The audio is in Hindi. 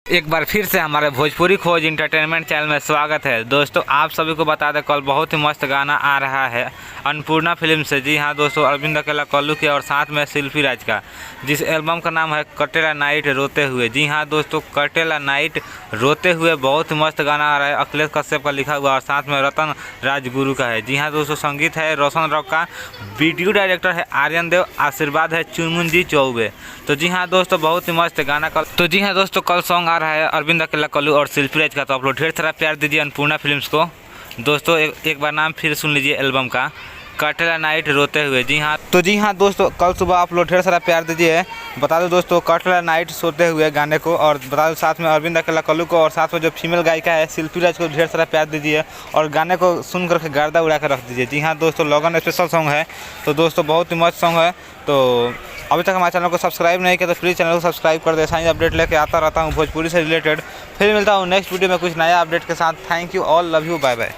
एक बार फिर से हमारे भोजपुरी खोज इंटरटेनमेंट चैनल में स्वागत है। दोस्तों आप सभी को बता दें, कल बहुत ही मस्त गाना आ रहा है अन्नपूर्णा फिल्म से। जी हाँ दोस्तों, अरविंद अकेला कल्लू की और साथ में शिल्पी राज का, जिस एल्बम का नाम है कटेला नाइट रोते हुए। जी हाँ दोस्तों, कटेला नाइट रोते हुए बहुत ही मस्त गाना आ रहा है। अखिलेश कश्यप का लिखा हुआ और साथ में रतन राजगुरु का है। जी हाँ दोस्तों, संगीत है रोशन रॉक का, वीडियो डायरेक्टर है आर्यन देव, आशीर्वाद है चुनमुन जी चौबे। तो जी हाँ दोस्तों, बहुत ही मस्त गाना कल। तो जी हाँ दोस्तों, कल सॉन्ग आ रहा है अरविंद अकेला कल्लू और शिल्पी राज का। तो आप लोग ढेर सारा प्यार दीजिए अन्नपूर्णा फिल्म्स को। दोस्तों एक बार नाम फिर सुन लीजिए एल्बम का, कटेला नाइट रोते हुए। जी हाँ दोस्तों, कल सुबह आप लोग ढेर सारा प्यार दीजिए। बता दो दोस्तों, कटेला नाइट सोते हुए गाने को, और बता दो साथ में अरविंद अकेला कल्लू को और साथ में जो फीमेल गायिका है शिल्पी राज को ढेर सारा प्यार दीजिए और गाने को सुन करके गर्दा उड़ा कर रख दीजिए। जी हाँ दोस्तों, लगन स्पेशल सॉन्ग है। तो दोस्तों बहुत ही मस्त सॉन्ग है। तो अभी तक हमारे चैनल को सब्सक्राइब नहीं किया तो प्लीज़ चैनल को सब्सक्राइब कर दे। ऐसा ही अपडेट लेके आता रहता हूँ भोजपुरी से रिलेटेड। फिर मिलता हूँ नेक्स्ट वीडियो में कुछ नया अपडेट के साथ। Thank you all, love you, bye bye.